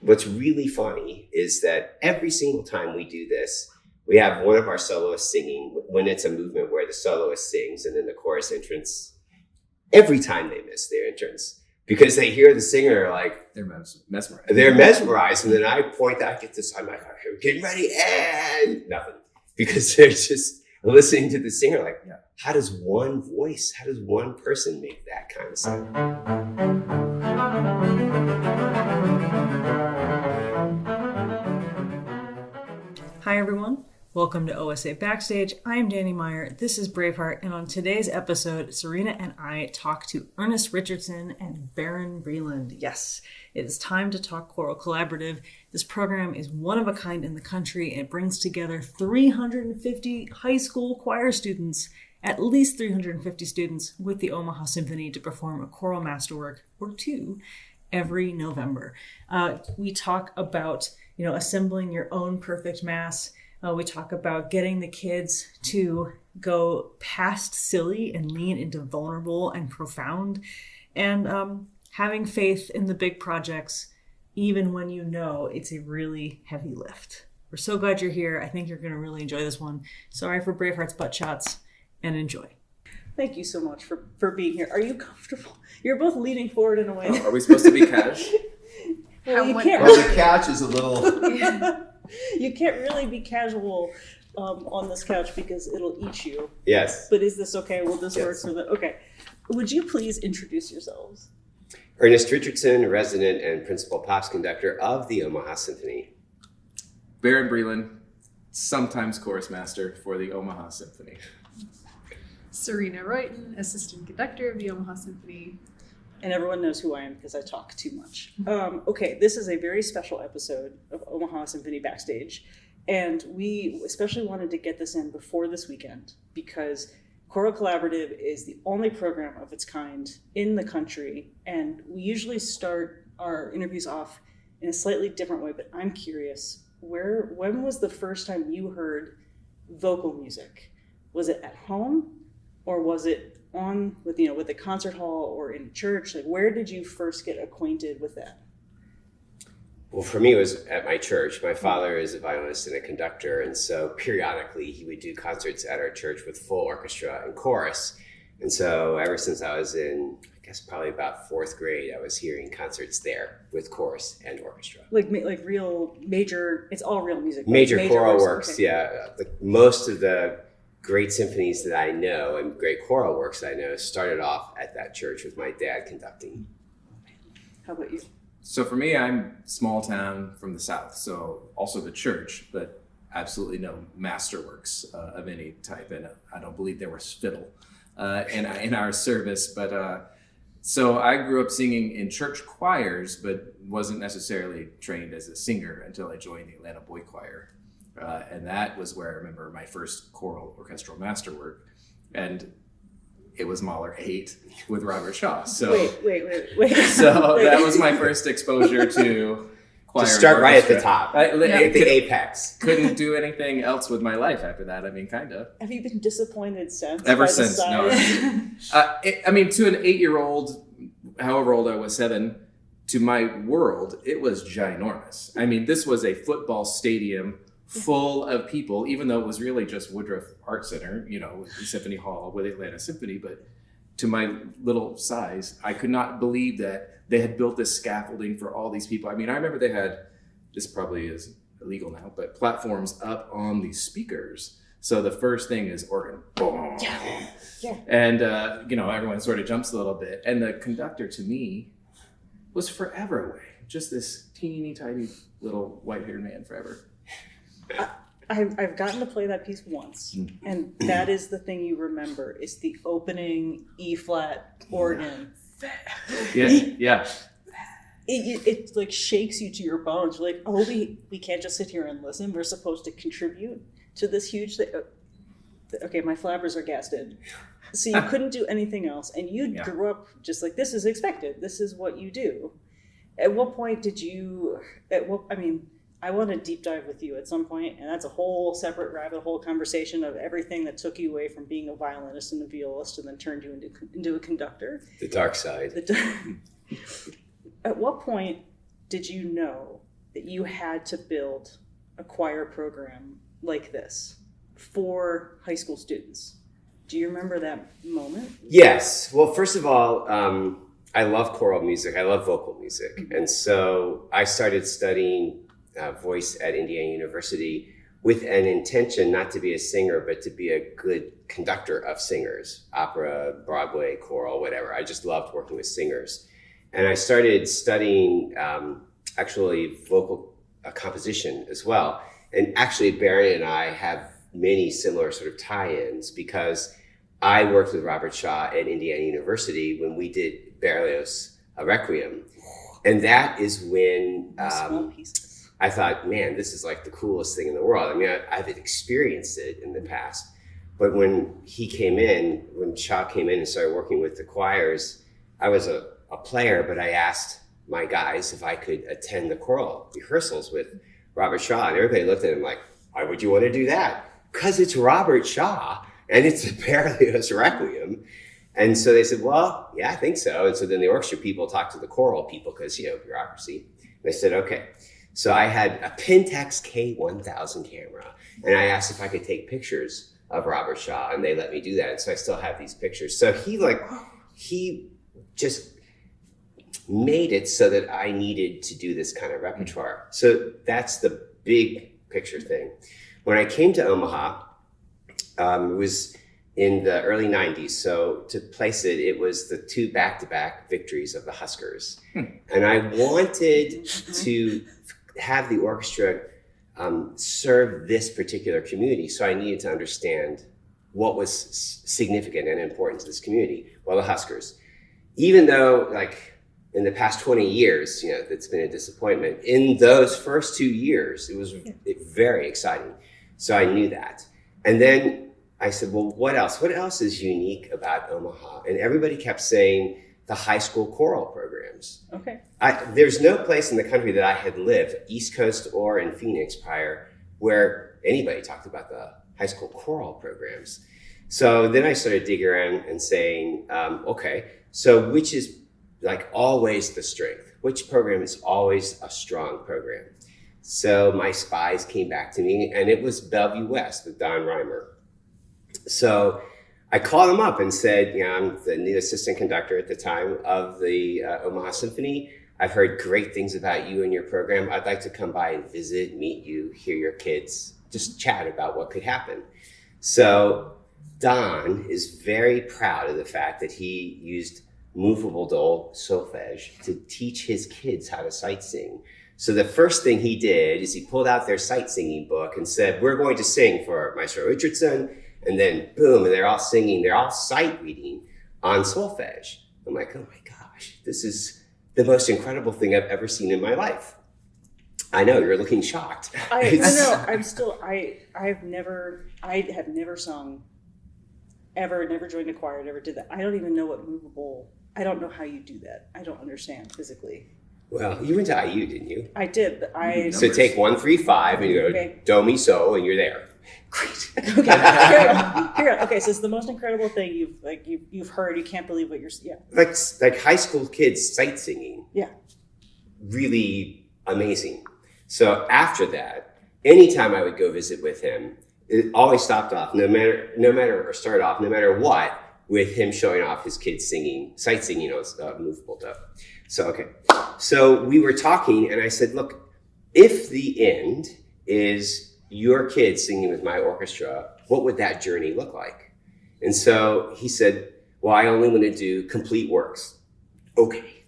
what's really funny is that every single time we do this, we have one of our soloists singing when it's a movement where the soloist sings and then the chorus entrance. Every time they miss their entrance because they hear the singer like they're mesmerized. They're mesmerized, and then I point out, get this. I'm like, okay, we're getting ready, and nothing because they're just listening to the singer. Like, how does one voice, how does one person make that kind of sound? Hi everyone, welcome to OSA Backstage. I'm Dani Meyer, this is Braveheart, and on today's episode, Serena and I talk to Ernest Richardson and Barron Breland. Yes, it is time to talk Choral Collaborative. This program is one of a kind in the country. It brings together 350 high school choir students, at least 350 students with the Omaha Symphony to perform a choral masterwork or two every November. We talk about assembling your own perfect mass. We talk about getting the kids to go past silly and lean into vulnerable and profound, and having faith in the big projects, even when you know it's a really heavy lift. We're so glad you're here. I think you're going to really enjoy this one. Sorry for Braveheart's butt shots, and enjoy. Thank you so much for being here. Are you comfortable? You're both leaning forward in a way. Oh, are we supposed to be cash? Well, you can't really, the couch is a little... You can't really be casual on this couch because it'll eat you. Yes. But is this okay? Will this work for the... Okay. Would you please introduce yourselves? Ernest Richardson, resident and principal Pops Conductor of the Omaha Symphony. Barron Breland, sometimes chorus master for the Omaha Symphony. Serena Royton, assistant conductor of the Omaha Symphony. And everyone knows who I am because I talk too much. Okay, this is a very special episode of Omaha Symphony Backstage. And we especially wanted to get this in before this weekend because Choral Collaborative is the only program of its kind in the country. And we usually start our interviews off in a slightly different way, but I'm curious, when was the first time you heard vocal music? Was it at home or was it on with the concert hall or in church? Like, where did you first get acquainted with that? Well, for me, it was at my church. My father is a violinist and a conductor, and so periodically he would do concerts at our church with full orchestra and chorus. And so ever since I was in, I guess probably about fourth grade, I was hearing concerts there with chorus and orchestra. Like real major, it's all real music. Major choral works, okay. Yeah. Like most of the great symphonies that I know and great choral works I know started off at that church with my dad conducting. How about you? So for me, I'm small town from the South, so also the church, but absolutely no masterworks of any type, and I don't believe there was fiddle in our service. But so I grew up singing in church choirs, but wasn't necessarily trained as a singer until I joined the Atlanta Boy Choir. And that was where I remember my first choral orchestral masterwork, and it was Mahler 8 with Robert Shaw. So wait. So that was my first exposure to choir. Just start right at the top, at the apex. Couldn't do anything else with my life after that. I mean, kind of. Have you been disappointed since? Ever since, no. To an 8-year-old, however old I was, 7, to my world, it was ginormous. I mean, this was a football stadium full of people, even though it was really just Woodruff Art Center, with the Symphony Hall, with the Atlanta Symphony. But to my little size, I could not believe that they had built this scaffolding for all these people. I mean, I remember they had, this probably is illegal now, but platforms up on these speakers. So the first thing is organ. Boom. Yeah. And, everyone sort of jumps a little bit. And the conductor, to me, was forever away. Just this teeny tiny little white-haired man forever. I've gotten to play that piece once, and that is the thing you remember, is the opening E-flat organ. Yeah. It like shakes you to your bones. You're like, oh, we can't just sit here and listen. We're supposed to contribute to this huge thing. Okay, my flabbers are gassed in. So you couldn't do anything else, and you grew up just like, this is expected. This is what you do. At what point did you, I want to deep dive with you at some point, and that's a whole separate rabbit hole conversation of everything that took you away from being a violinist and a violist and then turned you into a conductor. The dark side. At what point did you know that you had to build a choir program like this for high school students? Do you remember that moment? Yes. Well, first of all, I love choral music. I love vocal music. Mm-hmm. And so I started studying voice at Indiana University with an intention not to be a singer, but to be a good conductor of singers, opera, Broadway, choral, whatever. I just loved working with singers. And I started studying actually vocal composition as well. And actually, Barron and I have many similar sort of tie-ins because I worked with Robert Shaw at Indiana University when we did Berlioz' Requiem. And that is when Small pieces. I thought, man, this is like the coolest thing in the world. I mean, I've experienced it in the past, but when Shaw came in and started working with the choirs, I was a player, but I asked my guys if I could attend the choral rehearsals with Robert Shaw, and everybody looked at him like, why would you want to do that? Because it's Robert Shaw, and it's the Berlioz Requiem. And so they said, well, yeah, I think so. And so then the orchestra people talked to the choral people because, bureaucracy. They said, okay. So I had a Pentax K1000 camera, and I asked if I could take pictures of Robert Shaw, and they let me do that. And so I still have these pictures. So he just made it so that I needed to do this kind of repertoire. So that's the big picture thing. When I came to Omaha, it was in the early 90s. So to place it, it was the 2 back-to-back victories of the Huskers. And I wanted to have the orchestra serve this particular community. So I needed to understand what was significant and important to this community. Well, the Huskers, even though in the past 20 years, it's been a disappointment. In those first 2 years, it was very exciting. So I knew that. And then I said, well, what else? What else is unique about Omaha? And everybody kept saying the high school choral programs. Okay. There's no place in the country that I had lived, East Coast or in Phoenix prior, where anybody talked about the high school choral programs. So then I started digging around and saying, okay, so which is always the strength? Which program is always a strong program? So my spies came back to me, and it was Bellevue West with Don Reimer. So I called him up and said, I'm the new assistant conductor at the time of the Omaha Symphony. I've heard great things about you and your program. I'd like to come by and visit, meet you, hear your kids, just chat about what could happen. So Don is very proud of the fact that he used movable dole solfege to teach his kids how to sight sing. So the first thing he did is he pulled out their sight singing book and said, we're going to sing for Maestro Richardson. And then boom, and they're all singing, they're all sight reading on solfege. I'm like, oh my gosh, this is the most incredible thing I've ever seen in my life. I know, you're looking shocked. I know, I have never sung, ever, never joined a choir, never did that. I don't even know what movable, I don't know how you do that. I don't understand physically. Well, you went to IU, didn't you? I did, but So take 1, 3, 5, and you go, okay. Do, mi, so, and you're there. Great. Okay. Here. Okay. So it's the most incredible thing you've heard. You can't believe what you're. Yeah. Like high school kids sight singing. Yeah. Really amazing. So after that, anytime I would go visit with him, it always stopped off, no matter what, with him showing off his kids singing, sight singing on movable dove. So okay. So we were talking, and I said, look, if the end is your kids singing with my orchestra, what would that journey look like? And so he said, well, I only want to do complete works. Okay.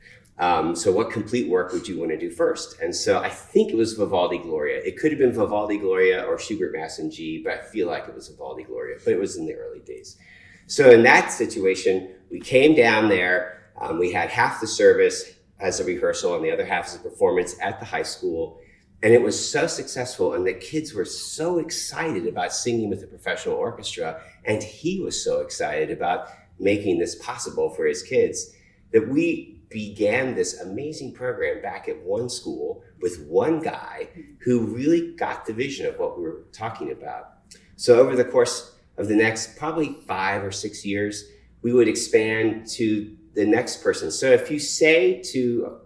So what complete work would you want to do first? And so I think it was Vivaldi Gloria. It could have been Vivaldi Gloria or Schubert Mass in G, but I feel like it was Vivaldi Gloria, but it was in the early days. So in that situation, we came down there. We had half the service as a rehearsal and the other half as a performance at the high school. And it was so successful, and the kids were so excited about singing with a professional orchestra, and he was so excited about making this possible for his kids, that we began this amazing program back at one school with one guy who really got the vision of what we were talking about. So over the course of the next probably 5 or 6 years, we would expand to the next person. So if you say to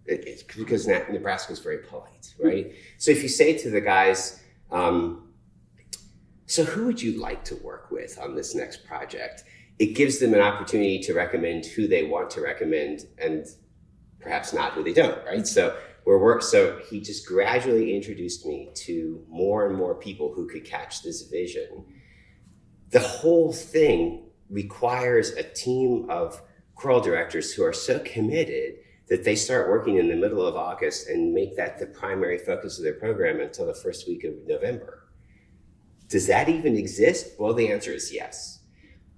It's because Nebraska is very polite, right? So if you say to the guys, so who would you like to work with on this next project? It gives them an opportunity to recommend who they want to recommend and perhaps not who they don't, right? So so he just gradually introduced me to more and more people who could catch this vision. The whole thing requires a team of choral directors who are so committed that they start working in the middle of August and make that the primary focus of their program until the first week of November. Does that even exist? Well, the answer is yes.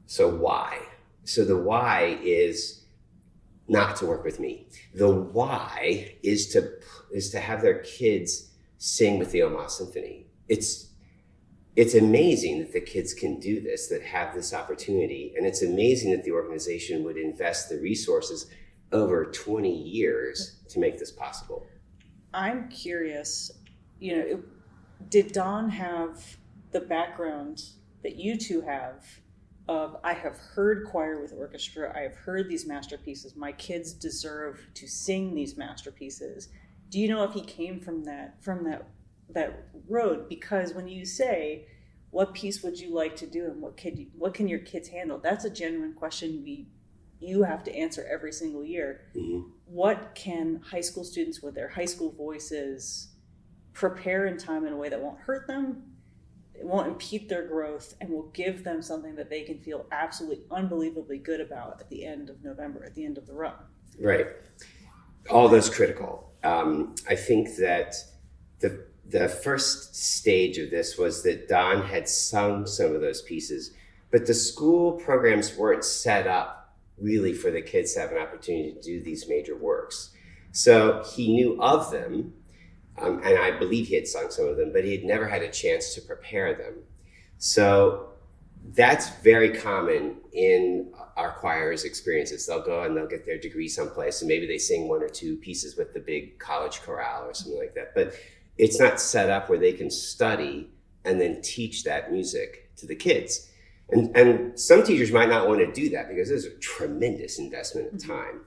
So why? So the why is not to work with me. The why is to have their kids sing with the Omaha Symphony. It's amazing that the kids can do this, that have this opportunity. And it's amazing that the organization would invest the resources over 20 years to make this possible. I'm curious, did Don have the background that you two have of, I have heard choir with orchestra, I have heard these masterpieces, my kids deserve to sing these masterpieces? Do you know if he came from that road? Because when you say, what piece would you like to do and what can your kids handle? That's a genuine question you have to answer every single year. Mm-hmm. What can high school students with their high school voices prepare in time in a way that won't hurt them, it won't impede their growth, and will give them something that they can feel absolutely unbelievably good about at the end of November, at the end of the run? Right. All those critical. I think that the first stage of this was that Don had sung some of those pieces, but the school programs weren't set up really for the kids to have an opportunity to do these major works. So he knew of them, and I believe he had sung some of them, but he had never had a chance to prepare them. So that's very common in our choir's experiences. They'll go and they'll get their degree someplace, and maybe they sing one or two pieces with the big college chorale or something like that. But it's not set up where they can study and then teach that music to the kids. And some teachers might not want to do that because there's a tremendous investment of time.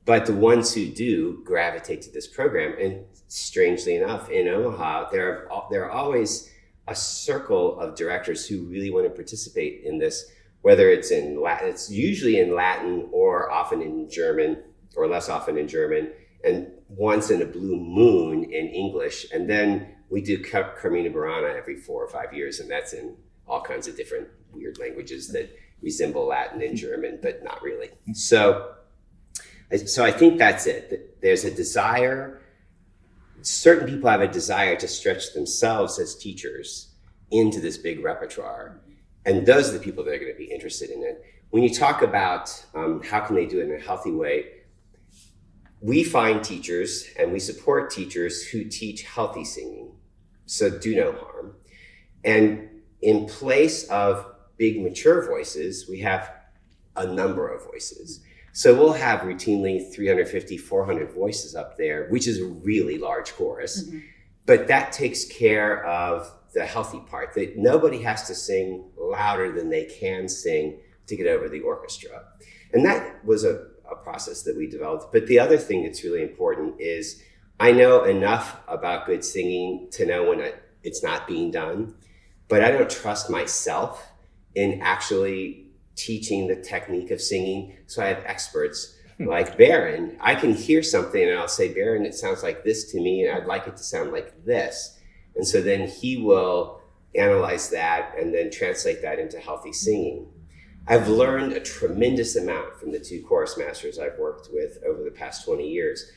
But the ones who do gravitate to this program, and strangely enough, in Omaha, there are always a circle of directors who really want to participate in this, whether it's in Latin, it's usually in Latin or often in German, or less often in German, and once in a blue moon in English. And then we do Carmina Burana every 4 or 5 years, and that's in all kinds of different weird languages that resemble Latin and German, but not really. So I think that's it. There's a desire. Certain people have a desire to stretch themselves as teachers into this big repertoire. And those are the people that are going to be interested in it. When you talk about how can they do it in a healthy way, we find teachers and we support teachers who teach healthy singing. So do no harm. And in place of big mature voices, we have a number of voices. So we'll have routinely 350, 400 voices up there, which is a really large chorus. Mm-hmm. But that takes care of the healthy part, that nobody has to sing louder than they can sing to get over the orchestra. And that was a process that we developed. But the other thing that's really important is I know enough about good singing to know when it's not being done, but I don't trust myself in actually teaching the technique of singing. So I have experts like Barron. I can hear something and I'll say, Barron, it sounds like this to me, and I'd like it to sound like this. And so then he will analyze that and then translate that into healthy singing. I've learned a tremendous amount from the 2 chorus masters I've worked with over the past 20 years.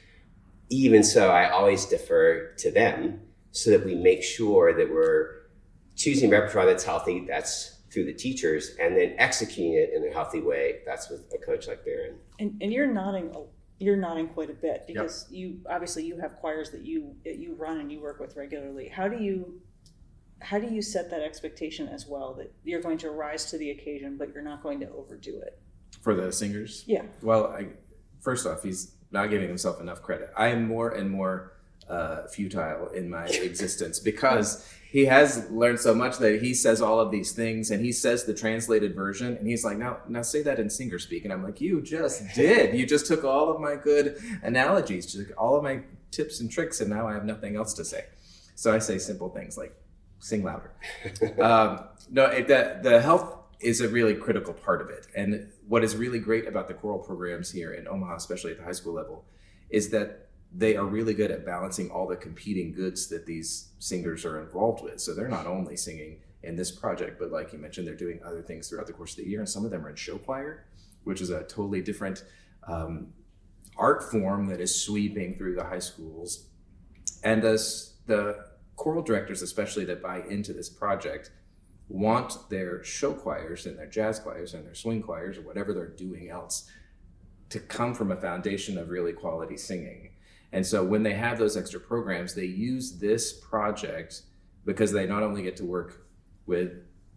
Even so, I always defer to them so that we make sure that we're choosing repertoire that's healthy, that's through the teachers, and then executing it in a healthy way. That's with a coach like Barron. And you're nodding quite a bit because you have choirs that you run and you work with regularly. How do you set that expectation as well, that you're going to rise to the occasion, but you're not going to overdo it? For the singers? Yeah. Well, first off, he's not giving himself enough credit. I am more and more futile in my existence, because he has learned so much that he says all of these things, and he says the translated version, and he's like, now say that in singer speak. And I'm like, you just did. You just took all of my good analogies, took all of my tips and tricks, and now I have nothing else to say. So I say simple things like sing louder. The health is a really critical part of it. And what is really great about the choral programs here in Omaha, especially at the high school level, is that they are really good at balancing all the competing goods that these singers are involved with. So they're not only singing in this project, but like you mentioned, they're doing other things throughout the course of the year. And some of them are in show choir, which is a totally different art form that is sweeping through the high schools. And the choral directors, especially that buy into this project, want their show choirs and their jazz choirs and their swing choirs or whatever they're doing else to come from a foundation of really quality singing. And so when they have those extra programs, they use this project because they not only get to work with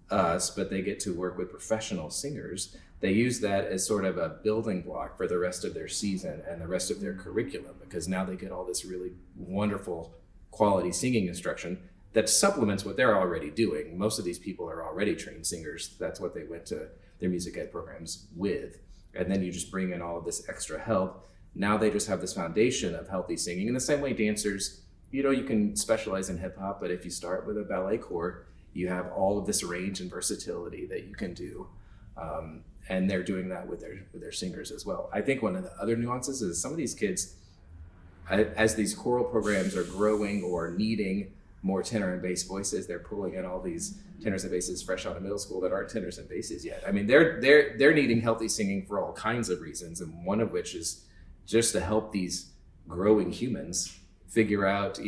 us, but they get to work with professional singers. They use that as sort of a building block for the rest of their season and the rest of their curriculum, because now they get all this really wonderful quality singing instruction that supplements what they're already doing. Most of these people are already trained singers. That's what they went to their music ed programs with. And then you just bring in all of this extra help. Now they just have this foundation of healthy singing. In the same way dancers, you can specialize in hip hop, but if you start with a ballet corps, you have all of this range and versatility that you can do. And they're doing that with their singers as well. I think one of the other nuances is some of these kids, as these choral programs are growing or needing more tenor and bass voices, they're pulling in all these tenors and basses fresh out of middle school that aren't tenors and basses yet. I mean, they're needing healthy singing for all kinds of reasons, and one of which is just to help these growing humans figure out,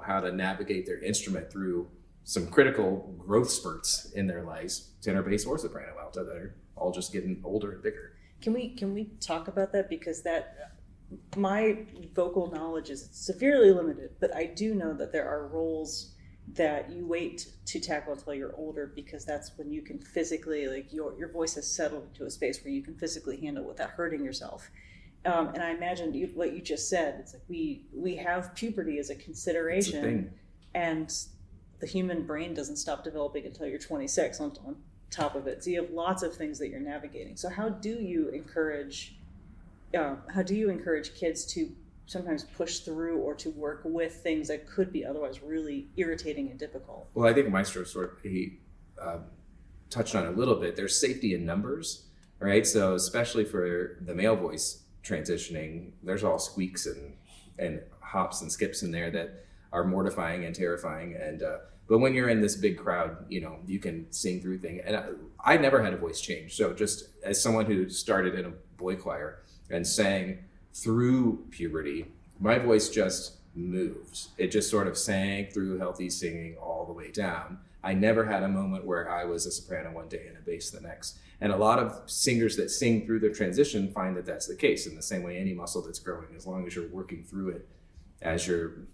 how to navigate their instrument through some critical growth spurts in their lives, tenor, bass, or soprano, alto, that are all just getting older and bigger. Can we talk about that? Because my vocal knowledge is severely limited, but I do know that there are roles that you wait to tackle until you're older, because that's when you can physically, like your voice has settled into a space where you can physically handle it without hurting yourself. And I imagine what you just said, it's like we have puberty as a consideration, It's a thing. and the human brain doesn't stop developing until you're 26 on top of it. So you have lots of things that you're navigating. So how do you encourage kids to sometimes push through or to work with things that could be otherwise really irritating and difficult? Well, I think Maestro he touched on it a little bit. There's safety in numbers, right? So especially for the male voice transitioning, there's all squeaks and hops and skips in there that are mortifying and terrifying. And but when you're in this big crowd, you can sing through things. And I never had a voice change. So just as someone who started in a boy choir and sang through puberty, my voice just moved. It just sort of sang through healthy singing all the way down. I never had a moment where I was a soprano one day and a bass the next. And a lot of singers that sing through their transition find that that's the case. In the same way, any muscle that's growing, as long as you're working through it as you're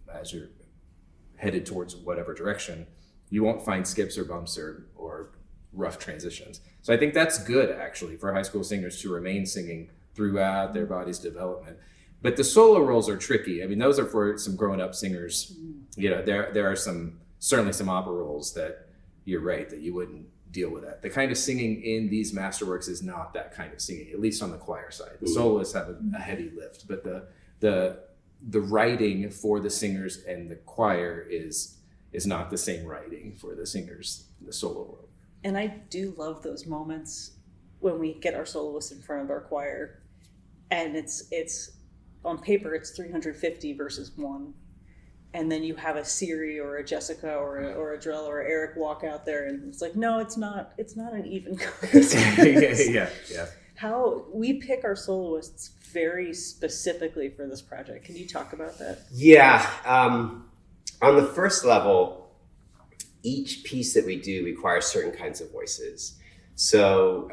headed towards whatever direction, you won't find skips or bumps or rough transitions. So I think that's good, actually, for high school singers to remain singing throughout their body's development. But the solo roles are tricky. I mean, those are for some grown-up singers. There are certainly some opera roles that you're right, that you wouldn't deal with that. The kind of singing in these masterworks is not that kind of singing, at least on the choir side. The soloists have a heavy lift, but the writing for the singers and the choir is not the same writing for the singers in the solo world. And I do love those moments when we get our soloists in front of our choir, and it's on paper it's 350 versus 1, and then you have a Siri or a Jessica or a Drell or Eric walk out there, and it's like, no, it's not an even contest. yeah. How we pick our soloists very specifically for this project. Can you talk about that? Yeah. On the first level, each piece that we do requires certain kinds of voices. So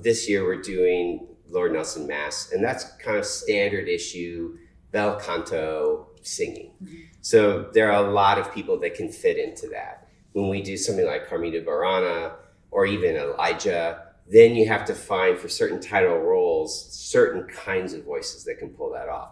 this year we're doing Lord Nelson Mass, and that's kind of standard issue bel canto singing. Mm-hmm. So there are a lot of people that can fit into that. When we do something like Carmina Burana or even Elijah, then you have to find for certain title roles certain kinds of voices that can pull that off.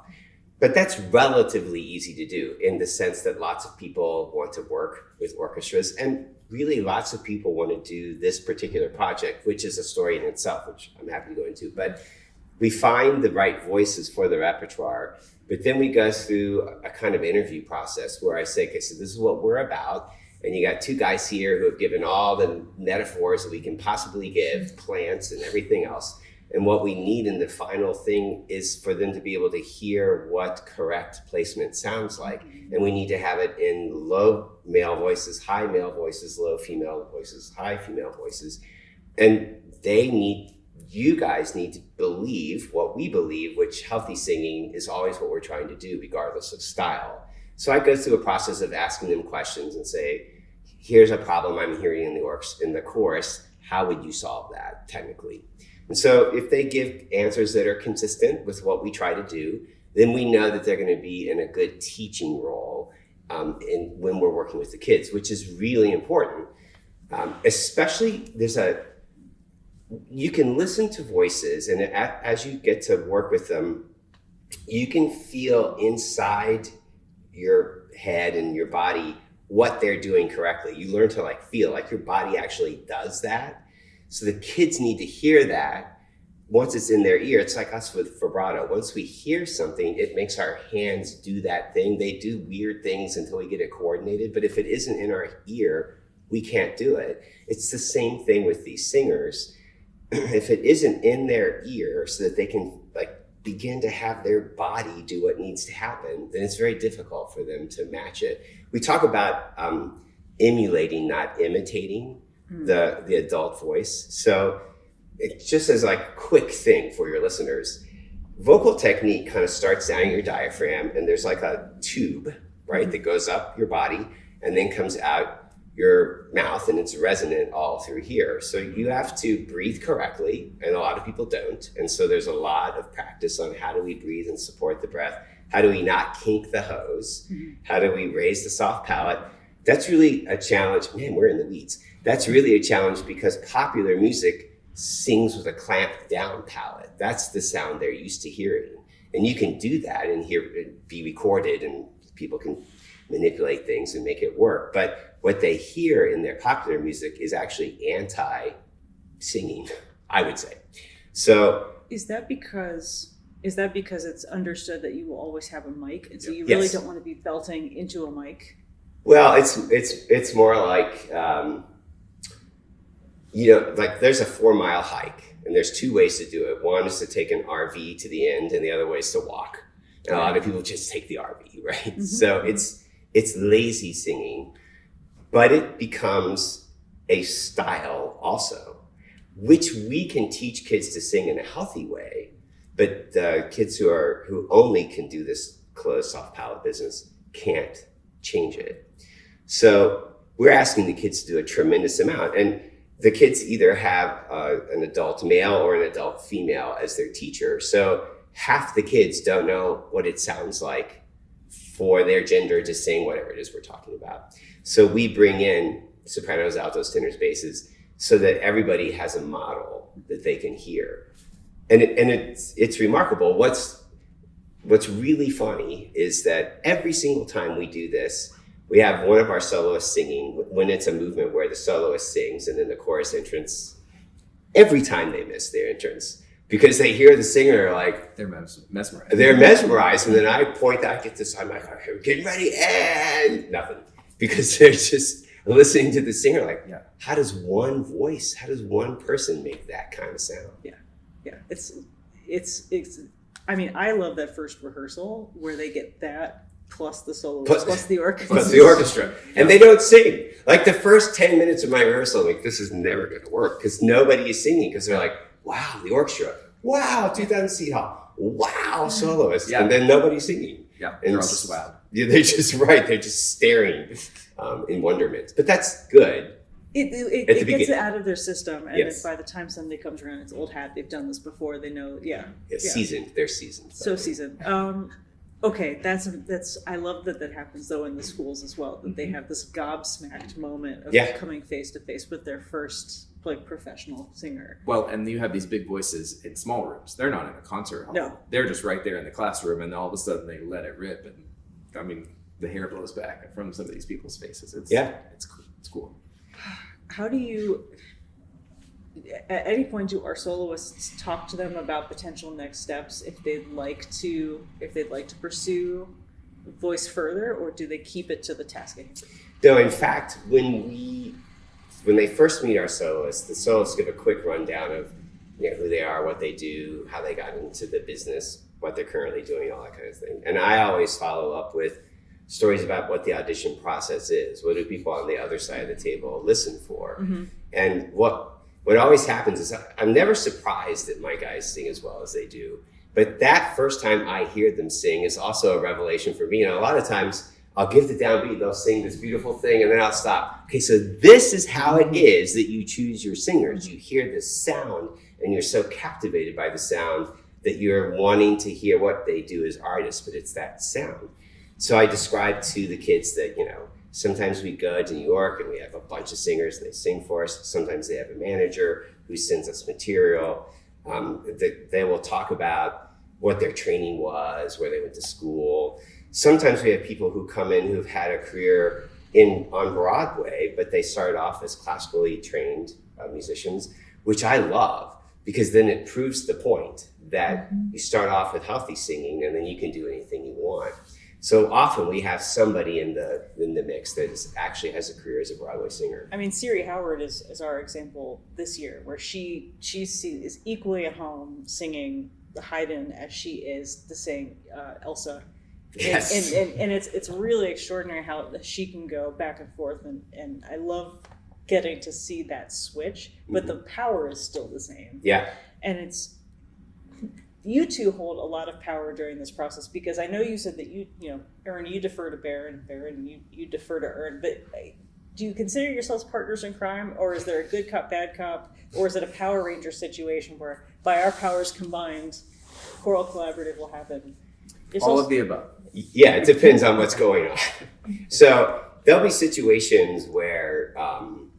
But that's relatively easy to do in the sense that lots of people want to work with orchestras, and really lots of people want to do this particular project, which is a story in itself, which I'm happy to go into. But we find the right voices for the repertoire, but then we go through a kind of interview process where I say, okay, so this is what we're about. And you got two guys here who have given all the metaphors that we can possibly give, plants and everything else. And what we need in the final thing is for them to be able to hear what correct placement sounds like. And we need to have it in low male voices, high male voices, low female voices, high female voices. And you guys need to believe what we believe, which healthy singing is always what we're trying to do, regardless of style. So I go through a process of asking them questions and say, here's a problem I'm hearing in the chorus. How would you solve that technically? And so if they give answers that are consistent with what we try to do, then we know that they're going to be in a good teaching role when we're working with the kids, which is really important. Especially you can listen to voices, and as you get to work with them, you can feel inside your head and your body what they're doing correctly. You learn to feel like your body actually does that. So the kids need to hear that. Once it's in their ear, it's like us with vibrato. Once we hear something, it makes our hands do that thing. They do weird things until we get it coordinated. But if it isn't in our ear, we can't do it. It's the same thing with these singers. If it isn't in their ear so that they can begin to have their body do what needs to happen, then it's very difficult for them to match it. We talk about emulating, not imitating the adult voice. So it just as a quick thing for your listeners, vocal technique kind of starts down in your diaphragm, and there's a tube, right, that goes up your body and then comes out your mouth, and it's resonant all through here. So you have to breathe correctly, and a lot of people don't. And so there's a lot of practice on how do we breathe and support the breath? How do we not kink the hose? How do we raise the soft palate? That's really a challenge. Man, we're in the weeds. That's really a challenge because popular music sings with a clamped down palate. That's the sound they're used to hearing. And you can do that and hear it be recorded, and people can manipulate things and make it work. But what they hear in their popular music is actually anti-singing, I would say. So is that because it's understood that you will always have a mic, and so you really don't want to be belting into a mic? Well, it's more like there's a 4-mile hike, and there's two ways to do it. One is to take an RV to the end, and the other way is to walk. And a lot of people just take the RV, right? Mm-hmm. So it's lazy singing, but it becomes a style also, which we can teach kids to sing in a healthy way. But the kids who only can do this closed soft palate business can't change it. So we're asking the kids to do a tremendous amount. And the kids either have an adult male or an adult female as their teacher. So half the kids don't know what it sounds like for their gender to sing whatever it is we're talking about. So we bring in sopranos, altos, tenors, basses, so that everybody has a model that they can hear. And it's remarkable. What's really funny is that every single time we do this, we have one of our soloists singing when it's a movement where the soloist sings and then the chorus entrance. Every time they miss their entrance because they hear the singer they're mesmerized. They're mesmerized, and then I point out, get this. I'm like, okay, getting ready, and nothing because they're just listening to the singer. How does one person make that kind of sound? Yeah. It's. I mean, I love that first rehearsal where they get that. Plus the soloist, plus the orchestra. Plus the orchestra. And they don't sing. The first 10 minutes of my rehearsal, this is never going to work because nobody is singing because they're like, wow, the orchestra. Wow, 2,000 seat hall. Wow, soloist. Yeah. And then nobody's singing. Yeah, and they're all just wowed. Yeah, they're just right. They're just staring in wonderment. But that's good. It gets it out of their system. And then by the time Sunday comes around, it's old hat. They've done this before. They know, seasoned. They're seasoned. So seasoned. Okay, that's. I love that happens though in the schools as well. That they have this gobsmacked moment of coming face to face with their first like professional singer. Well, and you have these big voices in small rooms. They're not in a concert hall. No. They're just right there in the classroom, and all of a sudden they let it rip. And I mean, the hair blows back from some of these people's faces. It's cool. It's cool. How do you, at any point, do our soloists talk to them about potential next steps if they'd like to pursue voice further, or do they keep it to the task at hand? No, in fact, when they first meet our soloists, the soloists give a quick rundown of who they are, what they do, how they got into the business, what they're currently doing, all that kind of thing. And I always follow up with stories about what the audition process is. What do people on the other side of the table listen for? Mm-hmm. And what always happens is I'm never surprised that my guys sing as well as they do. But that first time I hear them sing is also a revelation for me. And a lot of times I'll give the downbeat, they'll sing this beautiful thing, and then I'll stop. Okay, so this is how it is that you choose your singers. You hear this sound, and you're so captivated by the sound that you're wanting to hear what they do as artists, but it's that sound. So I describe to the kids that, sometimes we go to New York and we have a bunch of singers and they sing for us. Sometimes they have a manager who sends us material. They will talk about what their training was, where they went to school. Sometimes we have people who come in who've had a career on Broadway, but they started off as classically trained musicians, which I love, because then it proves the point that you start off with healthy singing and then you can do anything you want. So often we have somebody in the mix that actually has a career as a Broadway singer. I mean, Siri Howard is our example this year, where she is equally at home singing the Haydn as she is to sing Elsa. Yes. And it's really extraordinary how she can go back and forth, and I love getting to see that switch, but the power is still the same. Yeah. And you two hold a lot of power during this process, because I know you said that Ern, you defer to Barron, you defer to Ern, but do you consider yourselves partners in crime, or is there a good cop, bad cop, or is it a Power Ranger situation where by our powers combined, Choral Collaborative will happen? All of the above. Yeah, it depends on what's going on. So there'll be situations where, I'm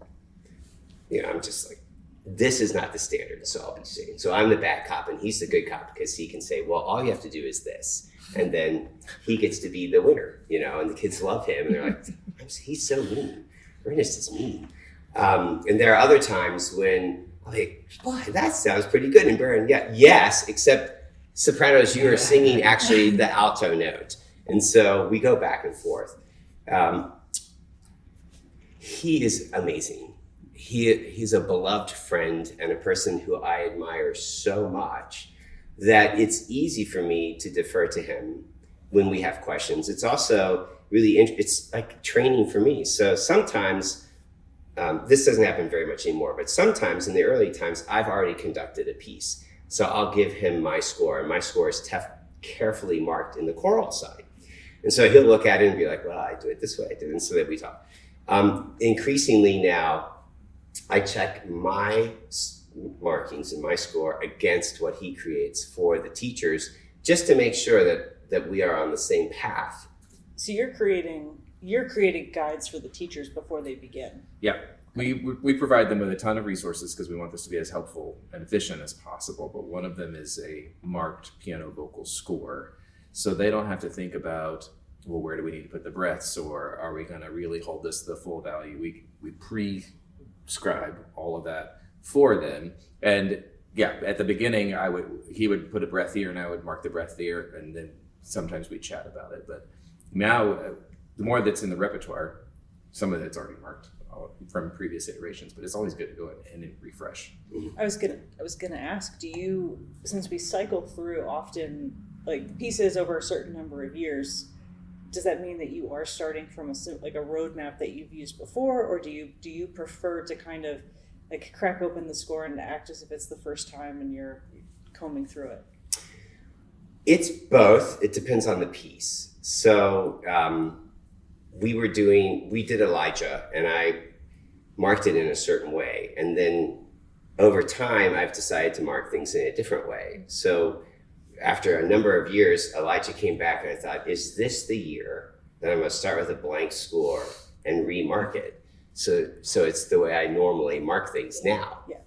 just like, this is not the standard, so I'll be saying. So I'm the bad cop and he's the good cop, because he can say, well, all you have to do is this. And then he gets to be the winner, and the kids love him. And they're like, he's so mean. Ernest is mean. And there are other times when, boy, that sounds pretty good. And Barron, yes, except sopranos, you are singing actually the alto note. And so we go back and forth. He is amazing. He's a beloved friend and a person who I admire so much that it's easy for me to defer to him when we have questions. It's also really, it's like training for me. So sometimes, this doesn't happen very much anymore, but sometimes in the early times, I've already conducted a piece. So I'll give him my score, and my score is carefully marked in the choral side. And so he'll look at it and be like, well, I do it this way, I do it, and so that we talk. Increasingly now, I check my markings and my score against what he creates for the teachers, just to make sure that we are on the same path. So you're creating guides for the teachers before they begin. Yeah, we provide them with a ton of resources because we want this to be as helpful and efficient as possible. But one of them is a marked piano vocal score, so they don't have to think about, well, where do we need to put the breaths, or are we going to really hold this to the full value? We prescribe all of that for them. And yeah, at the beginning, he would put a breath here and I would mark the breath there, and then sometimes we chat about it. But now, the more that's in the repertoire, some of it's already marked from previous iterations, but it's always good to go in and refresh. I was gonna ask, do you, since we cycle through often like pieces over a certain number of years, does that mean that you are starting from a roadmap that you've used before, or do you prefer to kind of like crack open the score and act as if it's the first time and you're combing through it? It's both. It depends on the piece. So we did Elijah, and I marked it in a certain way, and then over time I've decided to mark things in a different way. So after a number of years, Elijah came back and I thought, is this the year that I'm going to start with a blank score and remark it? So it's the way I normally mark things now. Yeah.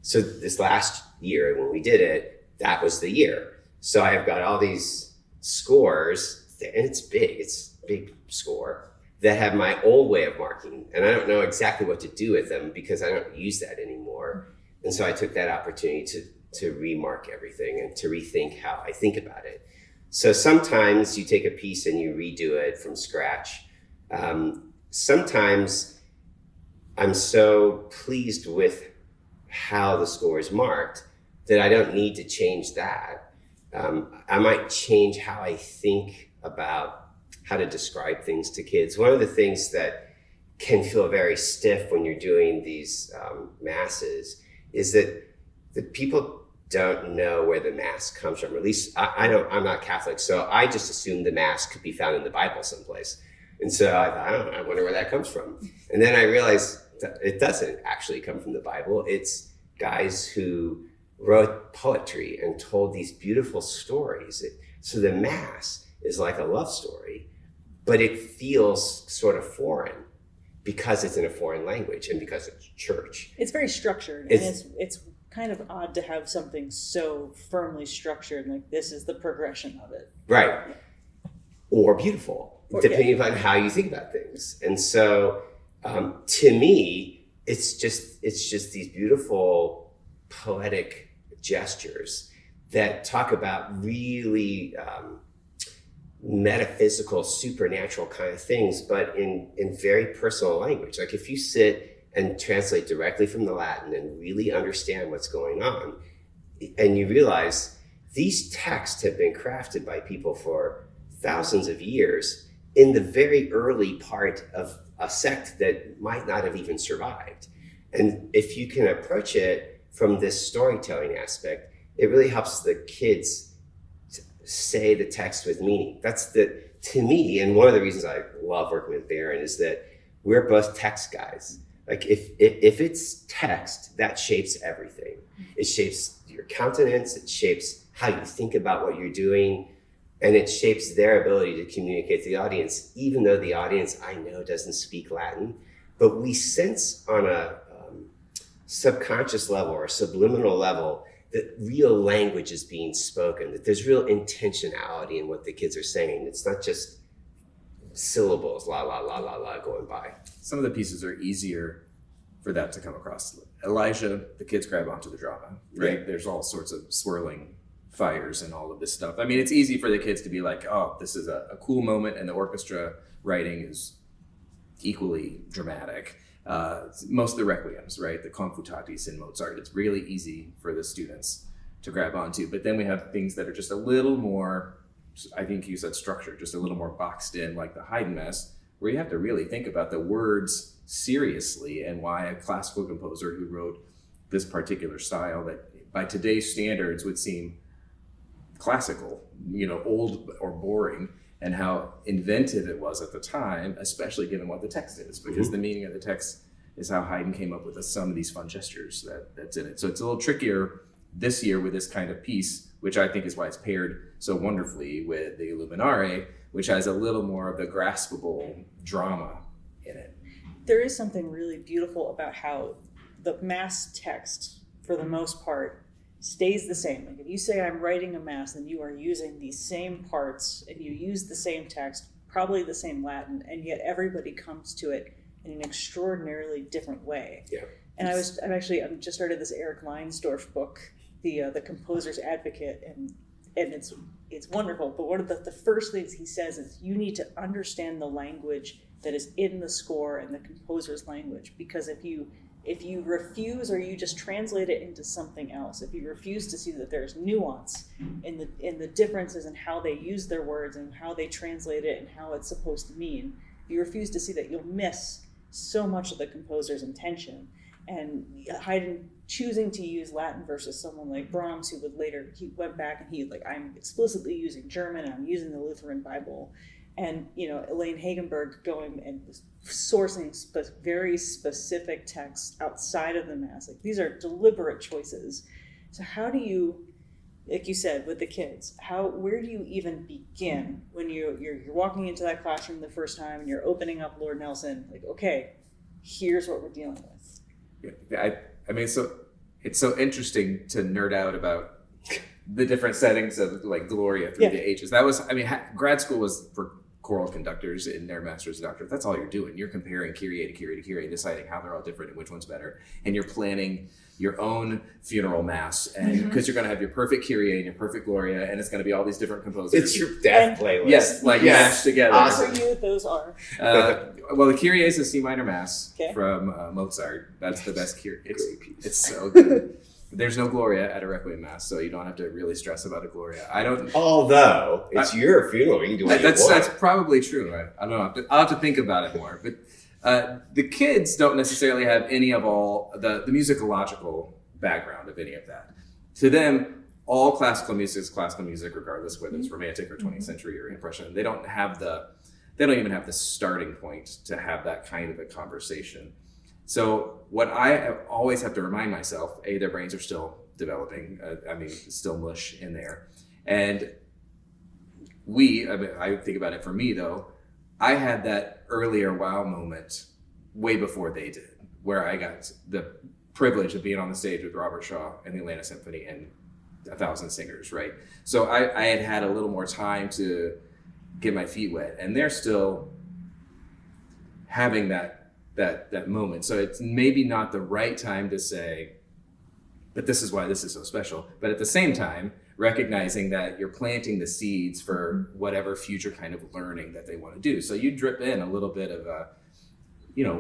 So this last year when we did it, that was the year. So I've got all these scores, and it's a big score, that have my old way of marking. And I don't know exactly what to do with them because I don't use that anymore. And so I took that opportunity to remark everything and to rethink how I think about it. So sometimes you take a piece and you redo it from scratch. Sometimes I'm so pleased with how the score is marked that I don't need to change that. I might change how I think about how to describe things to kids. One of the things that can feel very stiff when you're doing these masses is that the people don't know where the mass comes from. Or at least I'm not Catholic, so I just assumed the mass could be found in the Bible someplace. And so I thought, I wonder where that comes from. And then I realized that it doesn't actually come from the Bible. It's guys who wrote poetry and told these beautiful stories. So the mass is like a love story, but it feels sort of foreign because it's in a foreign language and because it's church. It's very structured, and it's kind of odd to have something so firmly structured, like this is the progression of it. Right. Or beautiful, depending upon how you think about things. And so to me, it's just these beautiful poetic gestures that talk about really metaphysical, supernatural kind of things, but in very personal language. Like if you sit and translate directly from the Latin and really understand what's going on, and you realize these texts have been crafted by people for thousands of years in the very early part of a sect that might not have even survived. And if you can approach it from this storytelling aspect, it really helps the kids say the text with meaning. To me, and one of the reasons I love working with Barron is that we're both text guys. Like if it's text, that shapes everything. It shapes your countenance, it shapes how you think about what you're doing, and it shapes their ability to communicate to the audience, even though the audience I know doesn't speak Latin. But we sense on a subconscious level or subliminal level that real language is being spoken, that there's real intentionality in what the kids are saying. It's not just syllables, la, la, la, la, la, going by. Some of the pieces are easier for that to come across. Elijah, the kids grab onto the drama, right? Yeah. There's all sorts of swirling fires and all of this stuff. I mean, it's easy for the kids to be like, oh, this is a cool moment, and the orchestra writing is equally dramatic. Most of the requiems, right? The confutatis in Mozart, it's really easy for the students to grab onto. But then we have things that are just a little more, I think you said structured, just a little more boxed in, like the Haydn Mass, where you have to really think about the words seriously and why a classical composer who wrote this particular style that by today's standards would seem classical, old or boring, and how inventive it was at the time, especially given what the text is, because the meaning of the text is how Haydn came up with some of these fun gestures that's in it. So it's a little trickier this year with this kind of piece, which I think is why it's paired so wonderfully with the Illuminare, which has a little more of the graspable drama in it. There is something really beautiful about how the mass text, for the most part, stays the same. Like if you say I'm writing a mass, then you are using these same parts and you use the same text, probably the same Latin, and yet everybody comes to it in an extraordinarily different way. Yeah. And I've just started this Eric Leinsdorf book, the Composer's Advocate, and it's wonderful. But one of the first things he says is you need to understand the language that is in the score and the composer's language, because if you refuse or you just translate it into something else, if you refuse to see that there's nuance in the differences in how they use their words and how they translate it and how it's supposed to mean, if you refuse to see that, you'll miss so much of the composer's intention. And Haydn choosing to use Latin versus someone like Brahms, who he went back and I'm explicitly using German and I'm using the Lutheran Bible. And, Elaine Hagenberg going and sourcing very specific texts outside of the Mass. Like, these are deliberate choices. So how do you, like you said, with the kids, where do you even begin when you're walking into that classroom the first time and you're opening up Lord Nelson? Like, okay, here's what we're dealing with. I mean, so it's so interesting to nerd out about the different settings of like Gloria through the ages. That was, I mean, grad school was for choral conductors in their master's and doctorate. That's all you're doing. You're comparing Kyrie to Kyrie to Kyrie, deciding how they're all different and which one's better. And you're planning your own funeral mass, and because you're going to have your perfect Kyrie and your perfect Gloria, and it's going to to be all these different composers. It's your death playlist. Yes, mashed together. Awesome. For you, those are. Well, the Kyrie is a C minor mass from Mozart. That's the best Kyrie. It's so good. There's no Gloria at a Requiem mass, so you don't have to really stress about a Gloria. Although it's your funeral, you can do what you want. That's probably true. I don't know. I'll have to think about it more. But the kids don't necessarily have any of all the musicological background of any of that. To them, all classical music is classical music, regardless whether it's Romantic or 20th century or Impression. They don't even have the starting point to have that kind of a conversation. So what I always have to remind myself, their brains are still developing. Still mush in there. And I think about it for me though, I had that earlier wow moment way before they did, where I got the privilege of being on the stage with Robert Shaw and the Atlanta Symphony and 1,000 singers, right? So I had a little more time to get my feet wet, and they're still having that moment. So it's maybe not the right time to say, but this is why this is so special. But at the same time, recognizing that you're planting the seeds for whatever future kind of learning that they want to do. So you drip in a little bit of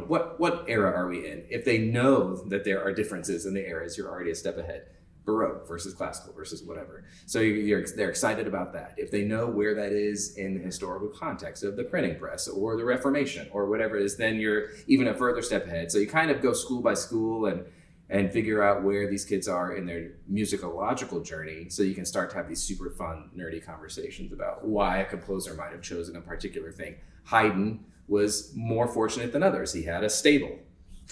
what era are we in? If they know that there are differences in the eras, you're already a step ahead. Baroque versus classical versus whatever. So they're excited about that. If they know where that is in the historical context of the printing press or the Reformation or whatever it is, then you're even a further step ahead. So you kind of go school by school and figure out where these kids are in their musicological journey, so you can start to have these super fun, nerdy conversations about why a composer might have chosen a particular thing. Haydn was more fortunate than others. He had a stable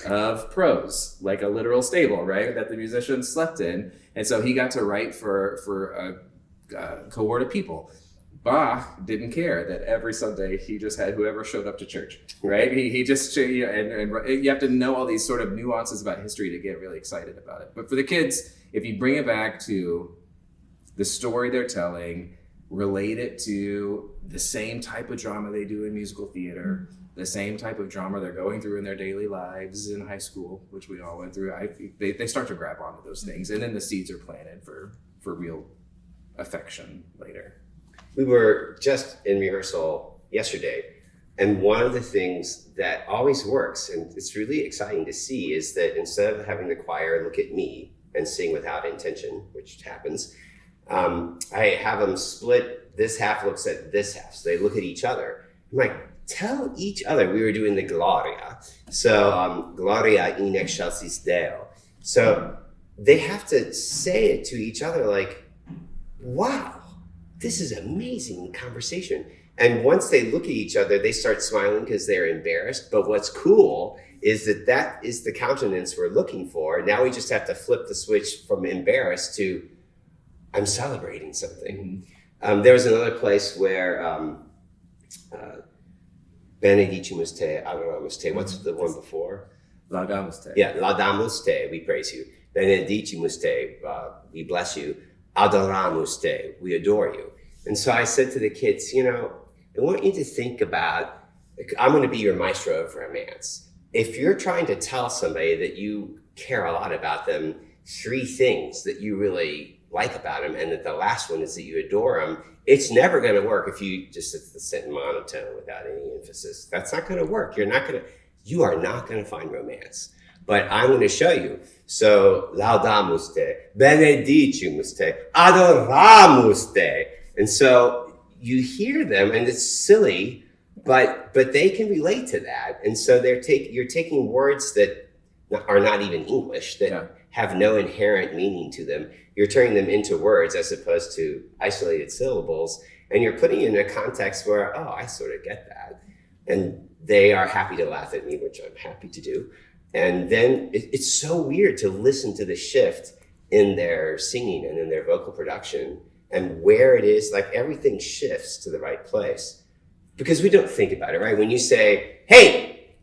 of prose, like a literal stable, right, that the musicians slept in. And so he got to write for a cohort of people. Bach didn't care that every Sunday he just had whoever showed up to church, right? He just, and you have to know all these sort of nuances about history to get really excited about it. But for the kids, if you bring it back to the story they're telling, relate it to the same type of drama they do in musical theater, the same type of drama they're going through in their daily lives in high school, which we all went through, they start to grab onto those things. And then the seeds are planted for real affection later. We were just in rehearsal yesterday, and one of the things that always works, and it's really exciting to see, is that instead of having the choir look at me and sing without intention, which happens, I have them split. This half looks at this half, so they look at each other. I'm like, tell each other. We were doing the Gloria. So Gloria in excelsis Deo. So they have to say it to each other like, wow, this is amazing conversation. And once they look at each other, they start smiling because they're embarrassed. But what's cool is that is the countenance we're looking for. Now we just have to flip the switch from embarrassed to, I'm celebrating something. There was another place where Benedicimus te, adoramus te. What's the one before? Laudamus te. Yeah, laudamus te, we praise you. Benedicimus te, we bless you. Adoramus te, we adore you. And so I said to the kids, I want you to think about, I'm going to be your maestro of romance. If you're trying to tell somebody that you care a lot about them, 3 things that you really like about them, and that the last one is that you adore them, it's never going to work if you just sit in monotone without any emphasis. That's not going to work. You are not going to find romance. But I'm going to show you. So, laudamus te, benedicimus te, adoramus te. And so you hear them, and it's silly, but they can relate to that. And so you're taking words that are not even English, that have no inherent meaning to them. You're turning them into words as opposed to isolated syllables. And you're putting it in a context where, I sort of get that. And they are happy to laugh at me, which I'm happy to do. And then it's so weird to listen to the shift in their singing and in their vocal production, and where it is, like everything shifts to the right place. Because we don't think about it, right? When you say, hey,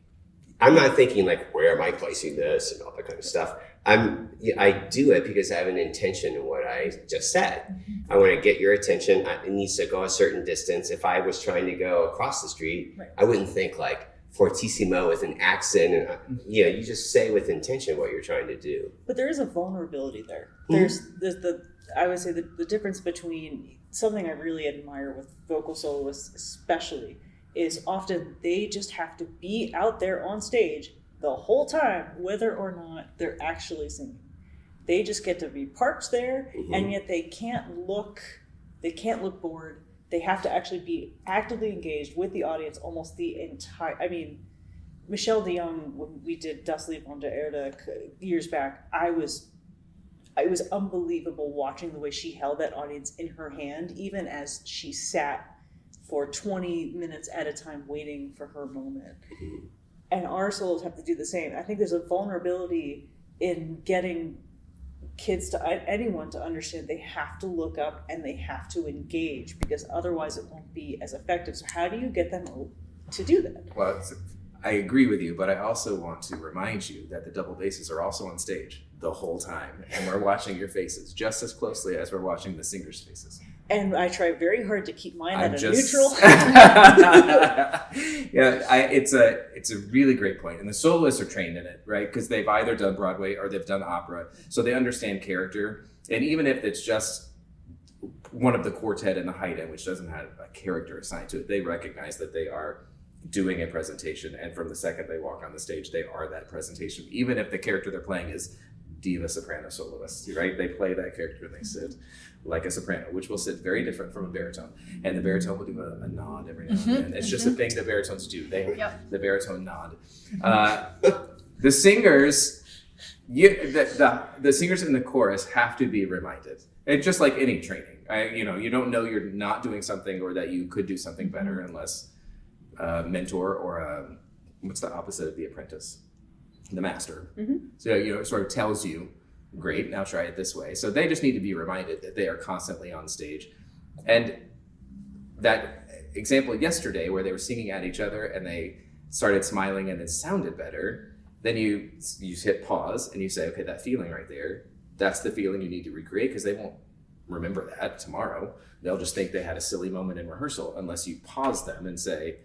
I'm not thinking like, where am I placing this and all that kind of stuff. I do it because I have an intention in what I just said. I want to get your attention. It needs to go a certain distance. If I was trying to go across the street, I wouldn't think like fortissimo with an accent. And you just say with intention what you're trying to do. But there is a vulnerability there. There's I would say the difference between something I really admire with vocal soloists especially is often they just have to be out there on stage the whole time, whether or not they're actually singing. They just get to be parked there, and yet they can't look bored. They have to actually be actively engaged with the audience almost the entire. I mean, Michelle DeYoung, when we did Das Lied von der Erde years back, it was unbelievable watching the way she held that audience in her hand, even as she sat for 20 minutes at a time waiting for her moment. And our solos have to do the same. I think there's a vulnerability in getting kids anyone to understand they have to look up and they have to engage, because otherwise it won't be as effective. So how do you get them to do that? Well, I agree with you, but I also want to remind you that the double basses are also on stage the whole time, and we're watching your faces just as closely as we're watching the singers' faces. And I try very hard to keep mine at a neutral. It's a really great point. And the soloists are trained in it, right? Because they've either done Broadway or they've done opera. So they understand character. And even if it's just one of the quartet in the Haydn, which doesn't have a character assigned to it, they recognize that they are doing a presentation. And from the second they walk on the stage, they are that presentation. Even if the character they're playing is diva soprano soloist, right? They play that character and they sit like a soprano, which will sit very different from a baritone. And the baritone will do a nod every now and then. It's just a thing that baritones do. The baritone nod. The singers, the singers in the chorus have to be reminded. It's just like any training. You don't know you're not doing something or that you could do something better unless a mentor or what's the opposite of the apprentice? The master. So it sort of tells you, great, now try it this way. So they just need to be reminded that they are constantly on stage. And that example yesterday where they were singing at each other and they started smiling and it sounded better, then you hit pause and you say, okay, that feeling right there, that's the feeling you need to recreate, because they won't remember that tomorrow. They'll just think they had a silly moment in rehearsal unless you pause them and say,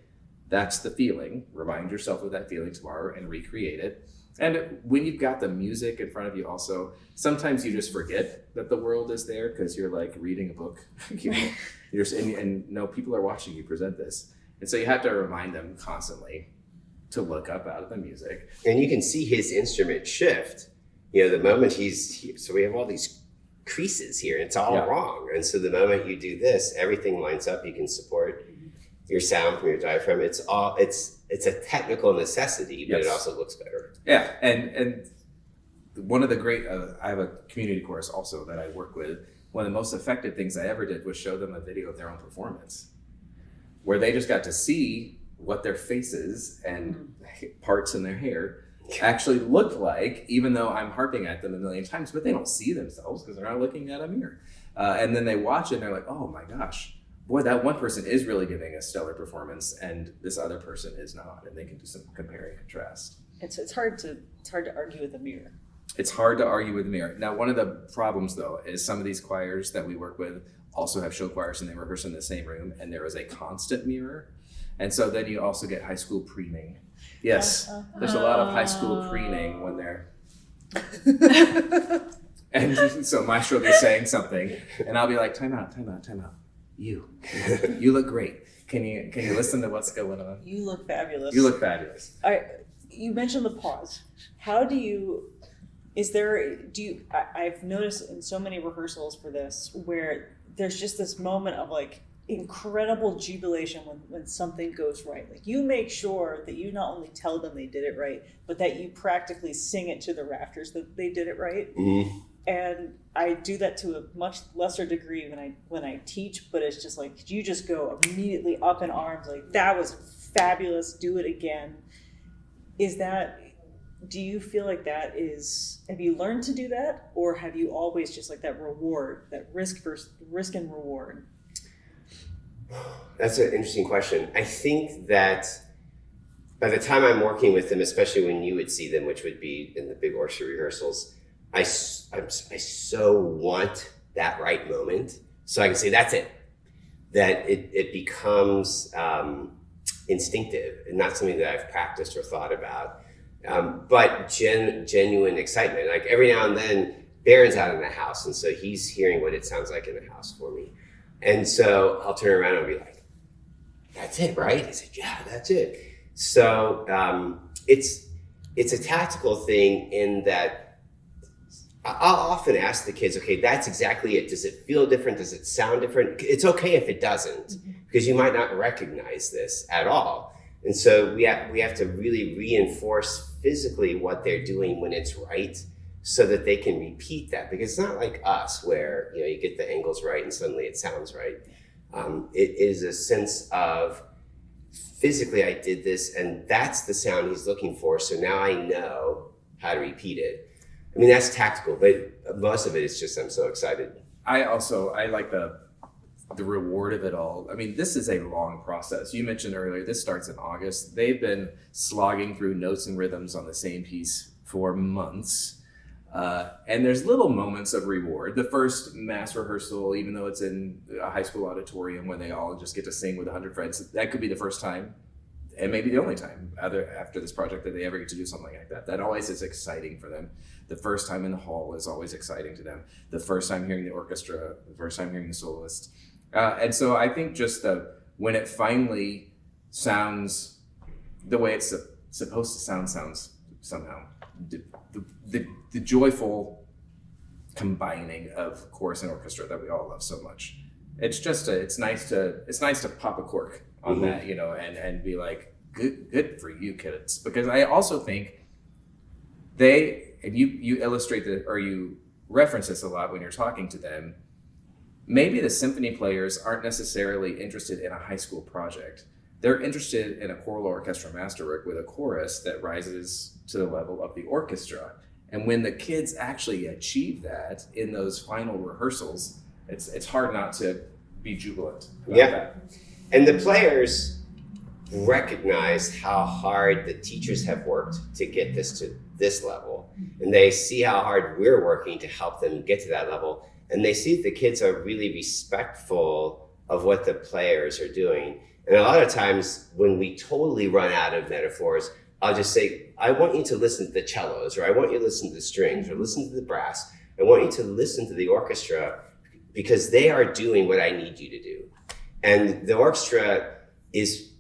that's the feeling. Remind yourself of that feeling tomorrow and recreate it. And when you've got the music in front of you also, sometimes you just forget that the world is there because you're like reading a book. And no, people are watching you present this. And so you have to remind them constantly to look up out of the music. And you can see his instrument shift. The moment so we have all these creases here, and it's all wrong. And so the moment you do this, everything lines up. You can support your sound from your diaphragm. It's a technical necessity, but it also looks better. Yeah, and one of the great, I have a community chorus also that I work with. One of the most effective things I ever did was show them a video of their own performance, where they just got to see what their faces and parts in their hair actually look like, even though I'm harping at them a million times, but they don't see themselves because they're not looking at a mirror. And then they watch it and they're like, oh my gosh, boy, that one person is really giving a stellar performance and this other person is not. And they can do some compare and contrast. It's hard to argue with a mirror. It's hard to argue with a mirror. Now, one of the problems though is some of these choirs that we work with also have show choirs and they rehearse in the same room and there is a constant mirror. And so then you also get high school preening. Yes, there's a lot of high school preening when they're... And so Maestro will be saying something and I'll be like, time out. You look great. Can you listen to what's going on? You look fabulous. You mentioned the pause. How do you, I've noticed in so many rehearsals for this where there's just this moment of like incredible jubilation when something goes right. Like you make sure that you not only tell them they did it right, but that you practically sing it to the rafters that they did it right. Mm-hmm. And I do that to a much lesser degree when I teach, but it's just like, you just go immediately up in arms, like that was fabulous, do it again. Do you feel like have you learned to do that? Or have you always just like that reward, that risk and reward? That's an interesting question. I think that by the time I'm working with them, especially when you would see them, which would be in the big orchestra rehearsals, I so want that right moment so I can say, that's it. That it becomes instinctive and not something that I've practiced or thought about. But genuine excitement. Like every now and then, Barron's out in the house, and so he's hearing what it sounds like in the house for me. And so I'll turn around and be like, that's it, right? He said, yeah, that's it. So it's a tactical thing in that I'll often ask the kids, okay, that's exactly it. Does it feel different? Does it sound different? It's okay if it doesn't, because you might not recognize this at all. And so we have to really reinforce physically what they're doing when it's right, so that they can repeat that. Because it's not like us where you get the angles right and suddenly it sounds right. It is a sense of physically I did this and that's the sound he's looking for. So now I know how to repeat it. I mean, that's tactical, but most of it is just I'm so excited. I like the reward of it all. I mean, this is a long process. You mentioned earlier, this starts in August. They've been slogging through notes and rhythms on the same piece for months. And there's little moments of reward. The first mass rehearsal, even though it's in a high school auditorium when they all just get to sing with 100 friends, that could be the first time and maybe the only time after this project that they ever get to do something like that. That always is exciting for them. The first time in the hall is always exciting to them. The first time hearing the orchestra, the first time hearing the soloist. And so I think just when it finally sounds the way it's supposed to sounds somehow. The joyful combining of chorus and orchestra that we all love so much. It's just it's nice to pop a cork on that, and be like, good for you kids. Because I also think you illustrate or you reference this a lot when you're talking to them. Maybe the symphony players aren't necessarily interested in a high school project. They're interested in a choral orchestra masterwork with a chorus that rises to the level of the orchestra. And when the kids actually achieve that in those final rehearsals, it's hard not to be jubilant about that. And the players recognize how hard the teachers have worked to get this to this level. And they see how hard we're working to help them get to that level. And they see that the kids are really respectful of what the players are doing. And a lot of times when we totally run out of metaphors, I'll just say, I want you to listen to the cellos, or I want you to listen to the strings, or listen to the brass. I want you to listen to the orchestra because they are doing what I need you to do. And the orchestra is